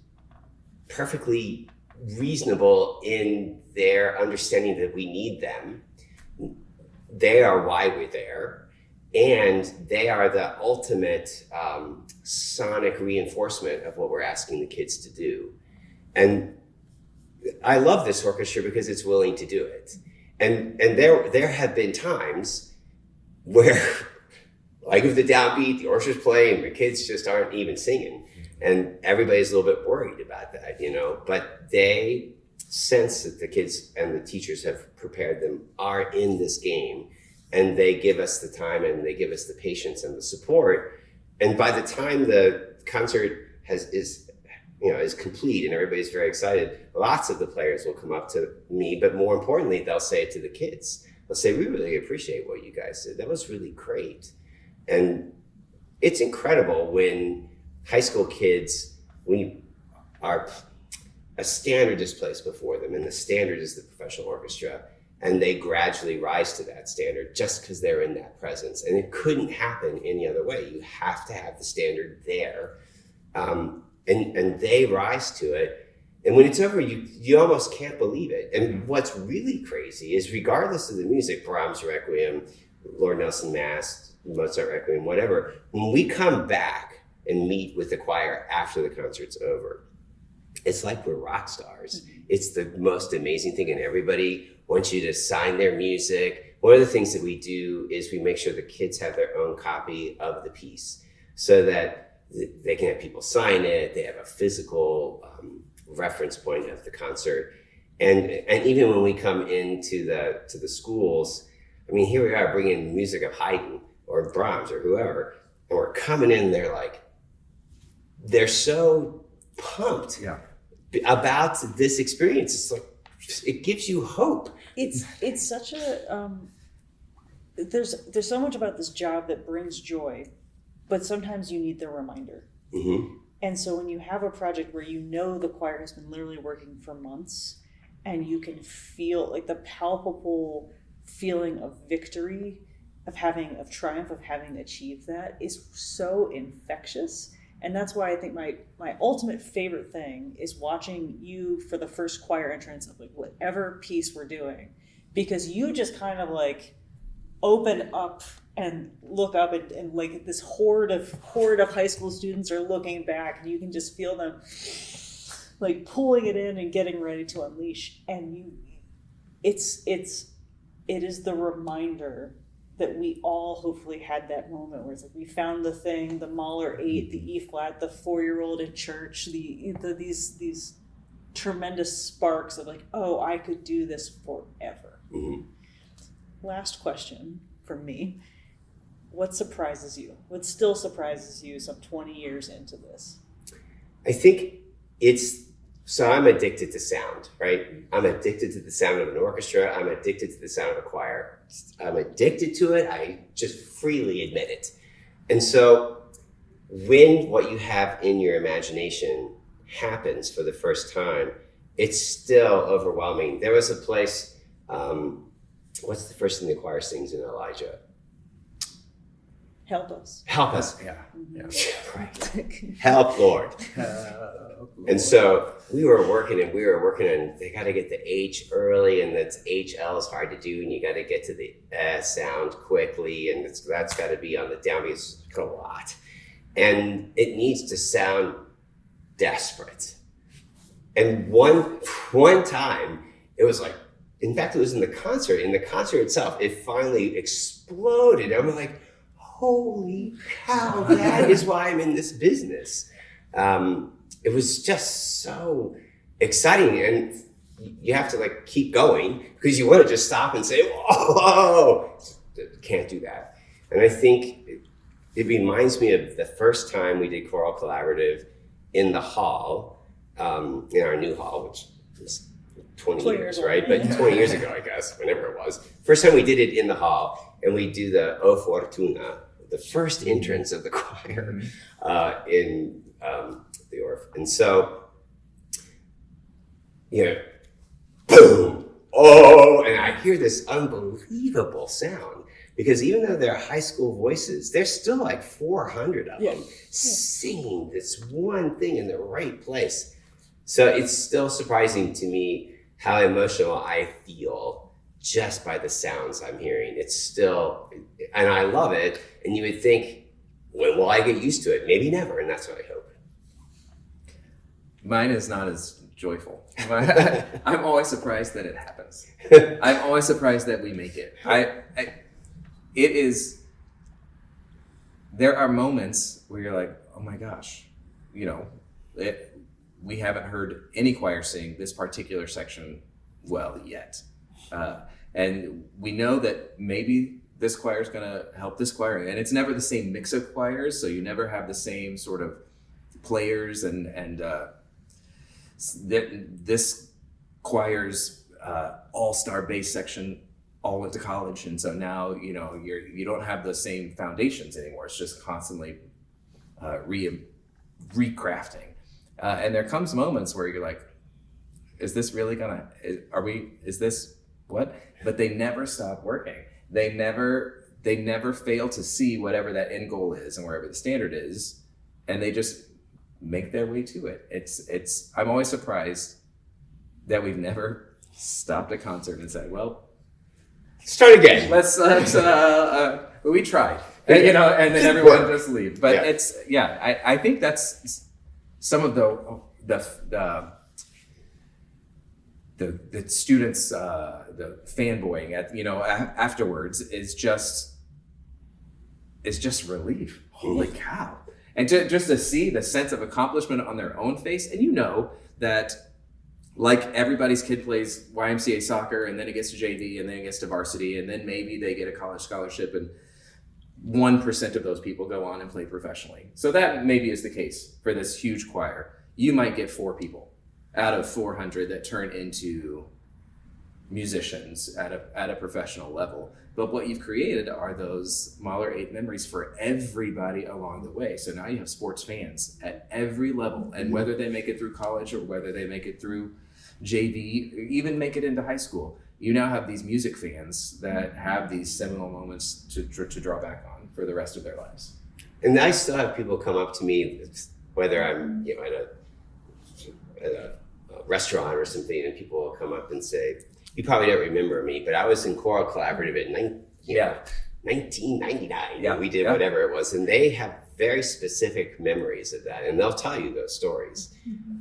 perfectly reasonable in their understanding that we need them. They are why we're there. And they are the ultimate sonic reinforcement of what we're asking the kids to do. And I love this orchestra because it's willing to do it. And there have been times where, like with the downbeat, the orchestra's playing, the kids just aren't even singing. And everybody's a little bit worried about that, but they sense that the kids and the teachers have prepared them, are in this game. And they give us the time and they give us the patience and the support. And by the time the concert is complete and everybody's very excited, lots of the players will come up to me, but more importantly, they'll say it to the kids. They'll say, we really appreciate what you guys did. That was really great. And it's incredible when high school kids, when a standard is placed before them, and the standard is the professional orchestra, and they gradually rise to that standard just because they're in that presence. And it couldn't happen any other way. You have to have the standard there. And they rise to it. And when it's over, you almost can't believe it. And what's really crazy is regardless of the music, Brahms Requiem, Lord Nelson Mass, Mozart Requiem, whatever, when we come back and meet with the choir after the concert's over, it's like we're rock stars. It's the most amazing thing, and everybody wants you to sign their music. One of the things that we do is we make sure the kids have their own copy of the piece so that they can have people sign it. They have a physical reference point of the concert. And even when we come into the schools, I mean, here we are bringing music of Haydn or Brahms or whoever, and we're coming in, they're so pumped. Yeah. about this experience. It's like, it gives you hope. It's such a there's so much about this job that brings joy, but sometimes you need the reminder. Mm-hmm. And so when you have a project where you know the choir has been literally working for months, and you can feel like the palpable feeling of victory, of triumph, of having achieved that, is so infectious. And that's why I think my ultimate favorite thing is watching you for the first choir entrance of like whatever piece we're doing, because you just kind of like open up and look up, and like this horde of high school students are looking back, and you can just feel them like pulling it in and getting ready to unleash. And it is the reminder that we all hopefully had that moment where it's like we found the thing, the Mahler 8, the E flat, the 4-year-old in church, these tremendous sparks of like, oh, I could do this forever. Mm-hmm. Last question from me. What surprises you? What still surprises you some 20 years into this? I think I'm addicted to sound, right? I'm addicted to the sound of an orchestra. I'm addicted to the sound of a choir. I'm addicted to it. I just freely admit it. And so when what you have in your imagination happens for the first time, it's still overwhelming. There was a place, what's the first thing the choir sings in Elijah? Help us. Help us. Yeah. Right. Help, Lord. And so we were working and they got to get the H early, and that's HL is hard to do, and you got to get to the S sound quickly, and that's got to be on the downbeat. It's a lot. And it needs to sound desperate. And one time, it was like, in fact, it was in the concert itself, it finally exploded. I'm like, holy cow, that is why I'm in this business. It was just so exciting, and you have to like keep going because you want to just stop and say, whoa, can't do that. And I think it reminds me of the first time we did Choral Collaborative in the hall, in our new hall, which was 20 years, right? But 20 years ago, I guess, whenever it was. First time we did it in the hall, and we do the O Fortuna, the first entrance of the choir in the Orff. And so, boom, oh, and I hear this unbelievable sound, because even though they're high school voices, there's still like 400 of them singing this one thing in the right place. So it's still surprising to me how emotional I feel just by the sounds I'm hearing. It's still, and I love it. And you would think, when will I get used to it? Maybe never, and that's what I hope. Mine is not as joyful. I'm always surprised that it happens. I'm always surprised that we make it. There are moments where you're like, oh my gosh, we haven't heard any choir sing this particular section well yet. And we know that maybe this choir is going to help this choir. And it's never the same mix of choirs, so you never have the same sort of players and this choir's all-star bass section all went to college, and so now you don't have the same foundations anymore. It's just constantly recrafting, and there comes moments where you're like, is this really gonna, is this what? But they never stop working. They never fail to see whatever that end goal is and wherever the standard is, and they just make their way to it. I'm always surprised that we've never stopped a concert and said, well, start again. Let's we tried, and then everyone just leave. But I think that's some of the students, the fanboying at afterwards is just relief. Holy cow. And just to see the sense of accomplishment on their own face, and that like everybody's kid plays YMCA soccer, and then it gets to JV, and then it gets to varsity, and then maybe they get a college scholarship, and 1% of those people go on and play professionally. So that maybe is the case for this huge choir. You might get 4 people out of 400 that turn into musicians at a professional level. But what you've created are those Mahler 8 memories for everybody along the way. So now you have sports fans at every level, and whether they make it through college or whether they make it through JV, or even make it into high school, you now have these music fans that have these seminal moments to draw back on for the rest of their lives. And I still have people come up to me, whether I'm at a restaurant or something, and people will come up and say, "You probably don't remember me, but I was in Choral Collaborative at 1999. Yeah. And we did whatever it was," and they have very specific memories of that, and they'll tell you those stories.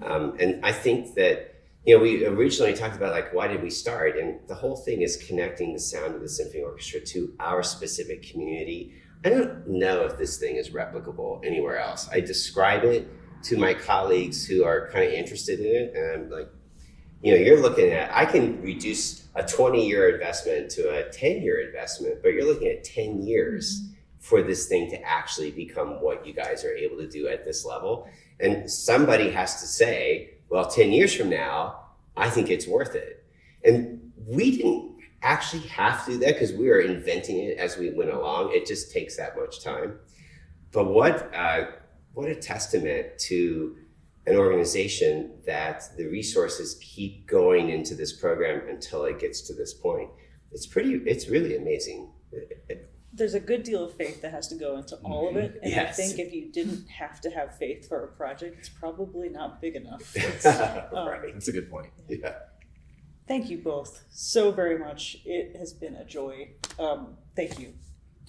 And I think that we originally talked about like, why did we start? And the whole thing is connecting the sound of the symphony orchestra to our specific community. I don't know if this thing is replicable anywhere else. I describe it to my colleagues who are kind of interested in it, and I'm like, you're looking at, I can reduce a 20-year investment to a 10-year investment, but you're looking at 10 years for this thing to actually become what you guys are able to do at this level. And somebody has to say, well, 10 years from now, I think it's worth it. And we didn't actually have to do that because we were inventing it as we went along. It just takes that much time. But what a testament to an organization that the resources keep going into this program until it gets to this point. It's really amazing. There's a good deal of faith that has to go into all of it. And Yes. I think if you didn't have to have faith for a project, it's probably not big enough. Right. That's a good point. Yeah. Thank you both so very much. It has been a joy. Thank you.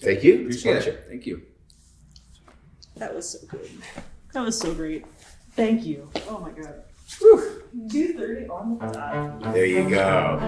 Thank you. Appreciate it. Thank you. That was so good. That was so great. Thank you. Oh my God. Whew. 2:30 on the dot. There you go.